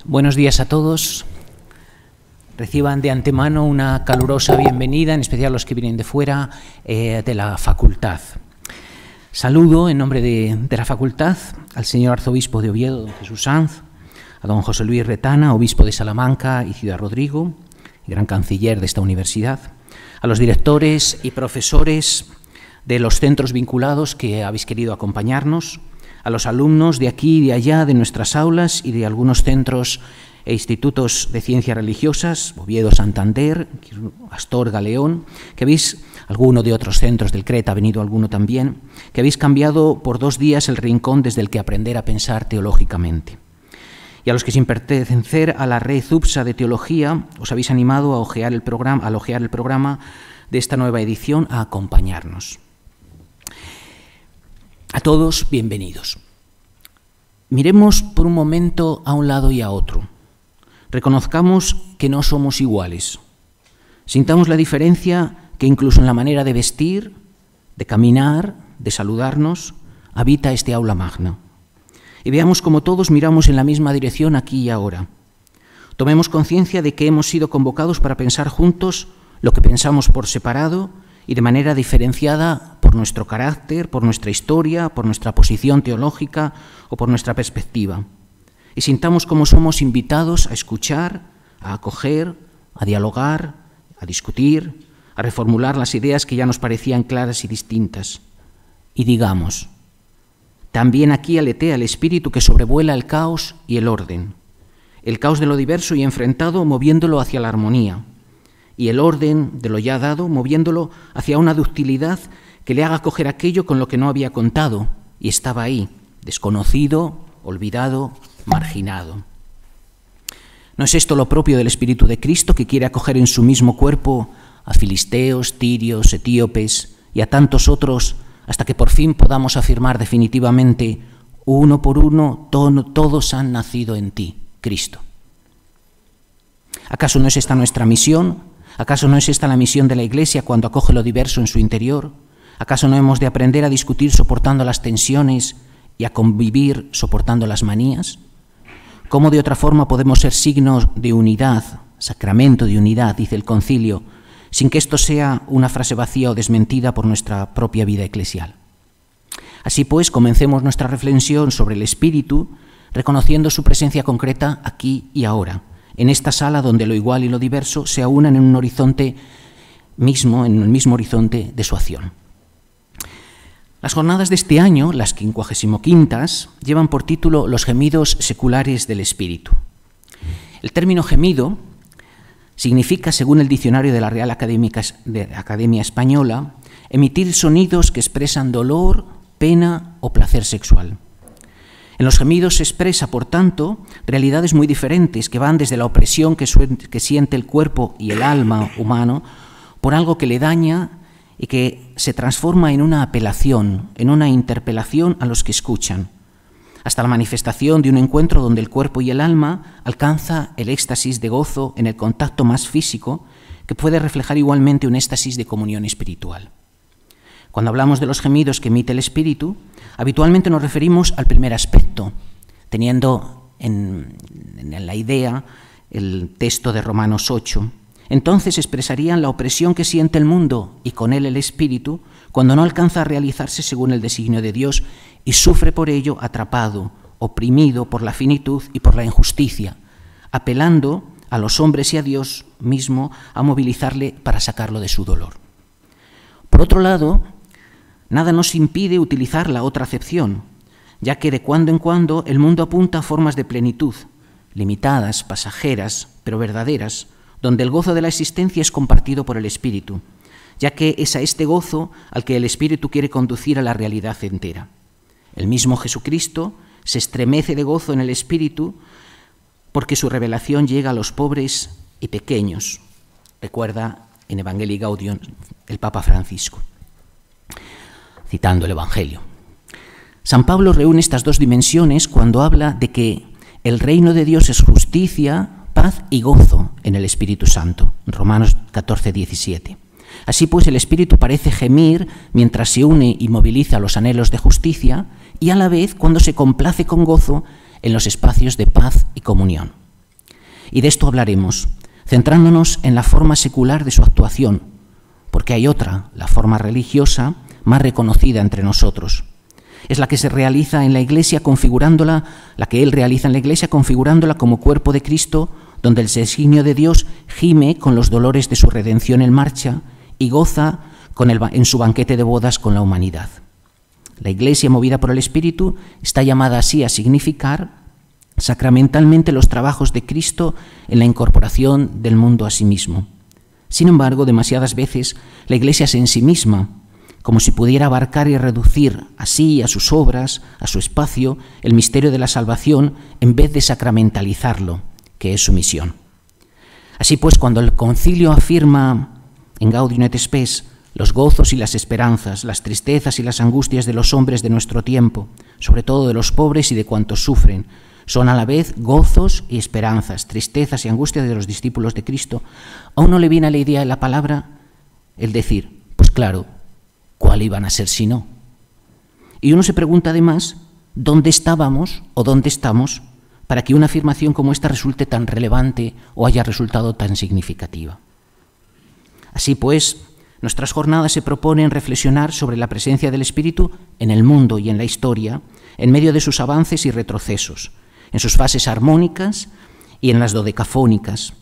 Buenos días a todos. Reciban de antemano una calurosa bienvenida, en especial los que vienen de fuera de la facultad. Saludo en nombre de la facultad al señor arzobispo de Oviedo, don Jesús Sanz, a don José Luis Retana, obispo de Salamanca y Ciudad Rodrigo, gran canciller de esta universidad, a los directores y profesores de los centros vinculados que habéis querido acompañarnos, a los alumnos de aquí y de allá, de nuestras aulas y de algunos centros e institutos de ciencias religiosas, Oviedo, Santander, Astorga, León, que habéis, alguno de otros centros del Creta, ha venido alguno también, que habéis cambiado por 2 días el rincón desde el que aprender a pensar teológicamente. Y a los que sin pertenecer a la red ZUPSA de teología, os habéis animado a ojear el programa de esta nueva edición, a acompañarnos. A todos, bienvenidos. Miremos por un momento a un lado y a otro. Reconozcamos que no somos iguales. Sintamos la diferencia que incluso en la manera de vestir, de caminar, de saludarnos, habita este aula magna. Y veamos cómo todos miramos en la misma dirección aquí y ahora. Tomemos conciencia de que hemos sido convocados para pensar juntos lo que pensamos por separado y de manera diferenciada por nuestro carácter, por nuestra historia, por nuestra posición teológica o por nuestra perspectiva. Y sintamos cómo somos invitados a escuchar, a acoger, a dialogar, a discutir, a reformular las ideas que ya nos parecían claras y distintas. Y digamos, también aquí aletea el espíritu que sobrevuela el caos y el orden, el caos de lo diverso y enfrentado moviéndolo hacia la armonía, y el orden de lo ya dado moviéndolo hacia una ductilidad que le haga coger aquello con lo que no había contado y estaba ahí, desconocido, olvidado, marginado. ¿No es esto lo propio del Espíritu de Cristo, que quiere acoger en su mismo cuerpo a filisteos, tirios, etíopes y a tantos otros, hasta que por fin podamos afirmar definitivamente, uno por uno, todos han nacido en ti, Cristo? ¿Acaso no es esta nuestra misión? ¿Acaso no es esta la misión de la Iglesia cuando acoge lo diverso en su interior? ¿Acaso no hemos de aprender a discutir soportando las tensiones y a convivir soportando las manías? ¿Cómo de otra forma podemos ser signos de unidad, sacramento de unidad, dice el concilio, sin que esto sea una frase vacía o desmentida por nuestra propia vida eclesial? Así pues, comencemos nuestra reflexión sobre el Espíritu, reconociendo su presencia concreta aquí y ahora, en esta sala donde lo igual y lo diverso se aunan en un horizonte mismo, en el mismo horizonte de su acción. Las jornadas de este año, las 55º, llevan por título Los gemidos seculares del Espíritu. El término gemido significa, según el diccionario de la Real Academia Española, emitir sonidos que expresan dolor, pena o placer sexual. En los gemidos se expresa, por tanto, realidades muy diferentes que van desde la opresión que siente el cuerpo y el alma humano por algo que le daña y que se transforma en una apelación, en una interpelación a los que escuchan, hasta la manifestación de un encuentro donde el cuerpo y el alma alcanza el éxtasis de gozo en el contacto más físico, que puede reflejar igualmente un éxtasis de comunión espiritual. Cuando hablamos de los gemidos que emite el Espíritu, habitualmente nos referimos al primer aspecto, teniendo en la idea el texto de Romanos 8. Entonces expresarían la opresión que siente el mundo y con él el Espíritu cuando no alcanza a realizarse según el designio de Dios y sufre por ello atrapado, oprimido por la finitud y por la injusticia, apelando a los hombres y a Dios mismo a movilizarle para sacarlo de su dolor. Por otro lado, nada nos impide utilizar la otra acepción, ya que de cuando en cuando el mundo apunta a formas de plenitud, limitadas, pasajeras, pero verdaderas, donde el gozo de la existencia es compartido por el Espíritu, ya que es a este gozo al que el Espíritu quiere conducir a la realidad entera. El mismo Jesucristo se estremece de gozo en el Espíritu porque su revelación llega a los pobres y pequeños, recuerda en Evangelii Gaudium el Papa Francisco, citando el Evangelio. San Pablo reúne estas dos dimensiones cuando habla de que el reino de Dios es justicia, paz y gozo en el Espíritu Santo, Romanos 14, 17. Así pues, el Espíritu parece gemir mientras se une y moviliza los anhelos de justicia y a la vez cuando se complace con gozo en los espacios de paz y comunión. Y de esto hablaremos, centrándonos en la forma secular de su actuación, porque hay otra, la forma religiosa, más reconocida entre nosotros. Es la que se realiza en la Iglesia configurándola, la que Él realiza en la Iglesia configurándola como cuerpo de Cristo, donde el designio de Dios gime con los dolores de su redención en marcha y goza en su banquete de bodas con la humanidad. La Iglesia, movida por el Espíritu, está llamada así a significar sacramentalmente los trabajos de Cristo en la incorporación del mundo a sí mismo. Sin embargo, demasiadas veces la Iglesia se ensimisma, como si pudiera abarcar y reducir así a sus obras, a su espacio, el misterio de la salvación, en vez de sacramentalizarlo, que es su misión. Así pues, cuando el concilio afirma en Gaudium et Spes los gozos y las esperanzas, las tristezas y las angustias de los hombres de nuestro tiempo, sobre todo de los pobres y de cuantos sufren, son a la vez gozos y esperanzas, tristezas y angustias de los discípulos de Cristo, ¿a uno le viene a la idea de la palabra el decir, pues claro, ¿cuál iban a ser si no? Y uno se pregunta además, ¿dónde estábamos o dónde estamos para que una afirmación como esta resulte tan relevante o haya resultado tan significativa? Así pues, nuestras jornadas se proponen reflexionar sobre la presencia del Espíritu en el mundo y en la historia, en medio de sus avances y retrocesos, en sus fases armónicas y en las dodecafónicas,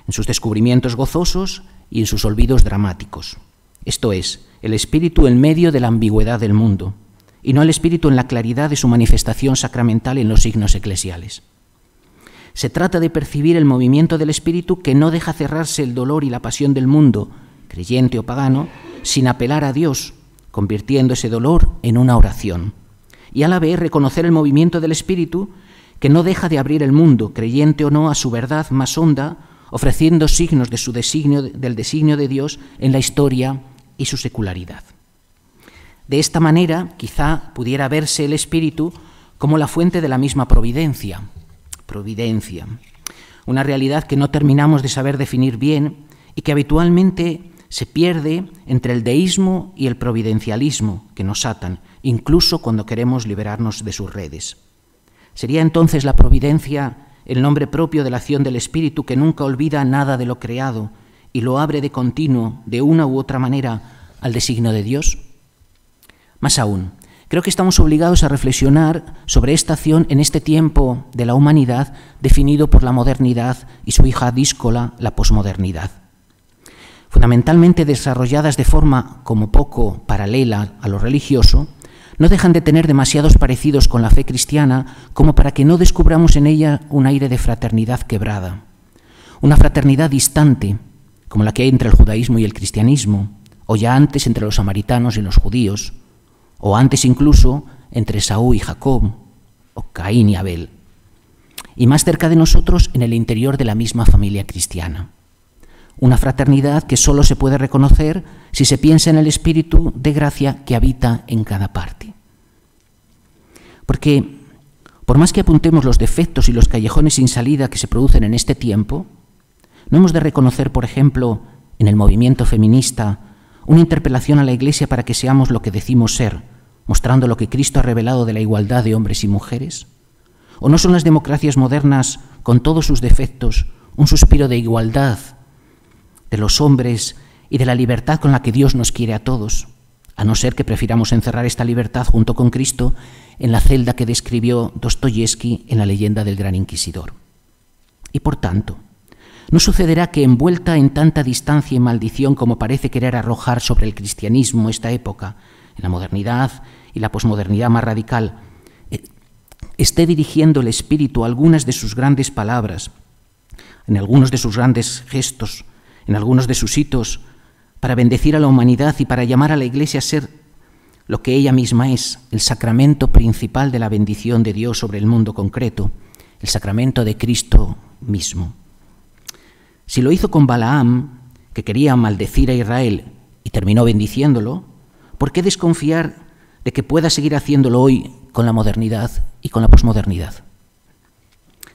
en sus descubrimientos gozosos y en sus olvidos dramáticos. Esto es, el Espíritu en medio de la ambigüedad del mundo, y no el Espíritu en la claridad de su manifestación sacramental en los signos eclesiales. Se trata de percibir el movimiento del Espíritu que no deja cerrarse el dolor y la pasión del mundo, creyente o pagano, sin apelar a Dios, convirtiendo ese dolor en una oración. Y a la vez reconocer el movimiento del Espíritu que no deja de abrir el mundo, creyente o no, a su verdad más honda, ofreciendo signos de del designio de Dios en la historia y su secularidad. De esta manera, quizá pudiera verse el Espíritu como la fuente de la misma providencia, una realidad que no terminamos de saber definir bien y que habitualmente se pierde entre el deísmo y el providencialismo que nos atan, incluso cuando queremos liberarnos de sus redes. ¿Sería entonces la providencia el nombre propio de la acción del Espíritu que nunca olvida nada de lo creado y lo abre de continuo, de una u otra manera, al designio de Dios? Más aún, creo que estamos obligados a reflexionar sobre esta acción en este tiempo de la humanidad definido por la modernidad y su hija díscola, la posmodernidad. Fundamentalmente desarrolladas de forma como poco paralela a lo religioso, no dejan de tener demasiados parecidos con la fe cristiana como para que no descubramos en ella un aire de fraternidad quebrada, una fraternidad distante, como la que hay entre el judaísmo y el cristianismo, o ya antes entre los samaritanos y los judíos, o antes incluso entre Esaú y Jacob, o Caín y Abel, y más cerca de nosotros en el interior de la misma familia cristiana. Una fraternidad que solo se puede reconocer si se piensa en el Espíritu de gracia que habita en cada parte. Porque, por más que apuntemos los defectos y los callejones sin salida que se producen en este tiempo, no hemos de reconocer, por ejemplo, en el movimiento feminista, una interpelación a la Iglesia para que seamos lo que decimos ser, mostrando lo que Cristo ha revelado de la igualdad de hombres y mujeres. ¿O no son las democracias modernas, con todos sus defectos, un suspiro de igualdad de los hombres y de la libertad con la que Dios nos quiere a todos, a no ser que prefiramos encerrar esta libertad junto con Cristo en la celda que describió Dostoyevsky en la leyenda del Gran Inquisidor? Y por tanto, ¿no sucederá que envuelta en tanta distancia y maldición como parece querer arrojar sobre el cristianismo esta época, en la modernidad y la posmodernidad más radical, esté dirigiendo el Espíritu algunas de sus grandes palabras, en algunos de sus grandes gestos, en algunos de sus hitos, para bendecir a la humanidad y para llamar a la Iglesia a ser lo que ella misma es, el sacramento principal de la bendición de Dios sobre el mundo concreto, el sacramento de Cristo mismo? Si lo hizo con Balaam, que quería maldecir a Israel y terminó bendiciéndolo, ¿por qué desconfiar de que pueda seguir haciéndolo hoy con la modernidad y con la posmodernidad?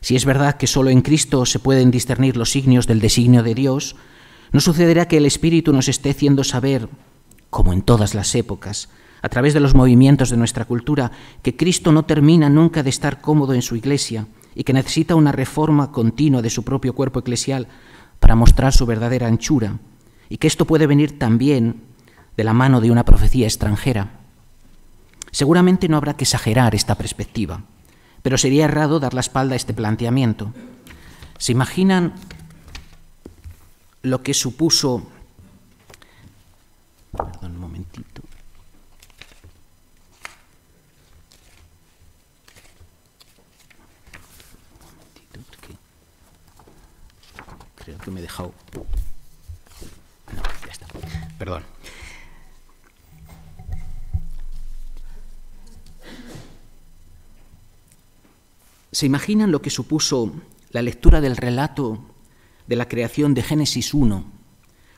Si es verdad que solo en Cristo se pueden discernir los signos del designio de Dios, ¿no sucederá que el Espíritu nos esté haciendo saber, como en todas las épocas, a través de los movimientos de nuestra cultura, que Cristo no termina nunca de estar cómodo en su Iglesia y que necesita una reforma continua de su propio cuerpo eclesial para mostrar su verdadera anchura, y que esto puede venir también de la mano de una profecía extranjera. Seguramente no habrá que exagerar esta perspectiva, pero sería errado dar la espalda a este planteamiento. ¿Se imaginan lo que supuso... Perdón un momentito. Porque creo que me he dejado... No, ya está. Perdón. ¿Se imaginan lo que supuso la lectura del relato de la creación de Génesis 1,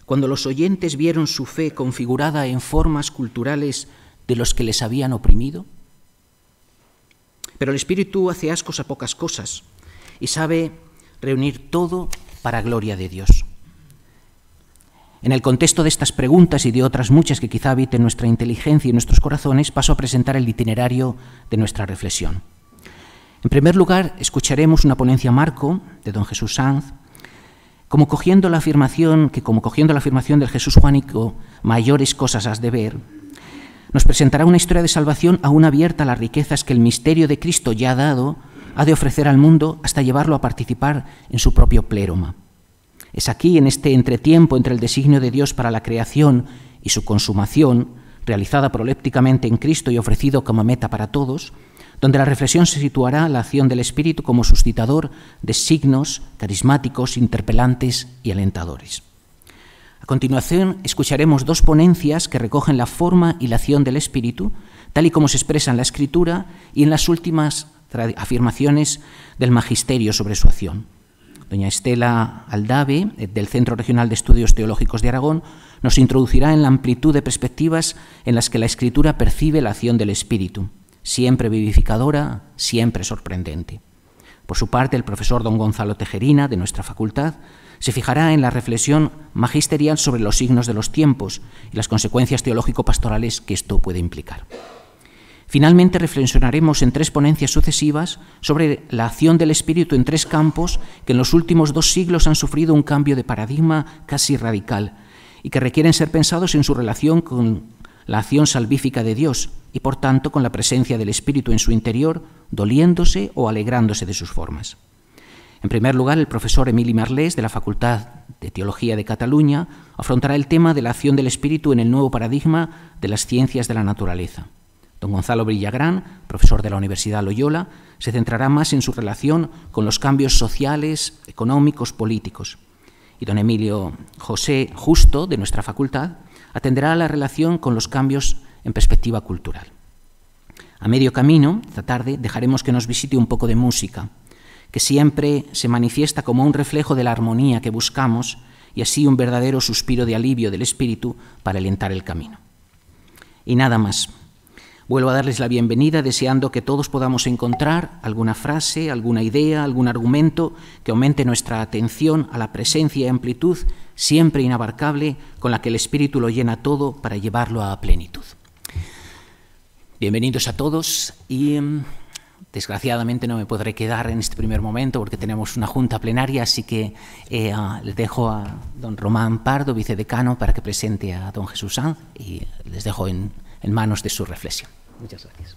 cuando los oyentes vieron su fe configurada en formas culturales de los que les habían oprimido? Pero el Espíritu hace ascos a pocas cosas y sabe reunir todo para gloria de Dios. En el contexto de estas preguntas y de otras muchas que quizá habiten nuestra inteligencia y nuestros corazones, paso a presentar el itinerario de nuestra reflexión. En primer lugar, escucharemos una ponencia marco de don Jesús Sanz, como cogiendo la afirmación del Jesús juánico, mayores cosas has de ver, nos presentará una historia de salvación aún abierta a las riquezas que el misterio de Cristo ya ha dado, ha de ofrecer al mundo hasta llevarlo a participar en su propio pléroma. Es aquí, en este entretiempo entre el designio de Dios para la creación y su consumación, realizada prolépticamente en Cristo y ofrecido como meta para todos, donde la reflexión se situará la acción del Espíritu como suscitador de signos carismáticos, interpelantes y alentadores. A continuación, escucharemos dos ponencias que recogen la forma y la acción del Espíritu, tal y como se expresa en la Escritura y en las últimas afirmaciones del Magisterio sobre su acción. Doña Estela Aldave, del Centro Regional de Estudios Teológicos de Aragón, nos introducirá en la amplitud de perspectivas en las que la Escritura percibe la acción del Espíritu, siempre vivificadora, siempre sorprendente. Por su parte, el profesor don Gonzalo Tejerina, de nuestra facultad, se fijará en la reflexión magisterial sobre los signos de los tiempos y las consecuencias teológico-pastorales que esto puede implicar. Finalmente, reflexionaremos en tres ponencias sucesivas sobre la acción del Espíritu en tres campos que en los últimos 2 siglos han sufrido un cambio de paradigma casi radical y que requieren ser pensados en su relación con la acción salvífica de Dios y, por tanto, con la presencia del Espíritu en su interior, doliéndose o alegrándose de sus formas. En primer lugar, el profesor Emili Marlés, de la Facultad de Teología de Cataluña, afrontará el tema de la acción del Espíritu en el nuevo paradigma de las ciencias de la naturaleza. Don Gonzalo Villagrán, profesor de la Universidad Loyola, se centrará más en su relación con los cambios sociales, económicos, políticos. Y don Emilio José Justo, de nuestra facultad, atenderá a la relación con los cambios en perspectiva cultural. A medio camino, esta tarde, dejaremos que nos visite un poco de música, que siempre se manifiesta como un reflejo de la armonía que buscamos y así un verdadero suspiro de alivio del espíritu para alentar el camino. Y nada más. Vuelvo a darles la bienvenida deseando que todos podamos encontrar alguna frase, alguna idea, algún argumento que aumente nuestra atención a la presencia y amplitud siempre inabarcable con la que el Espíritu lo llena todo para llevarlo a plenitud. Bienvenidos a todos y desgraciadamente no me podré quedar en este primer momento porque tenemos una junta plenaria, así que les dejo a don Román Pardo, vicedecano, para que presente a don Jesús Sanz y les dejo en manos de su reflexión. Muchas gracias.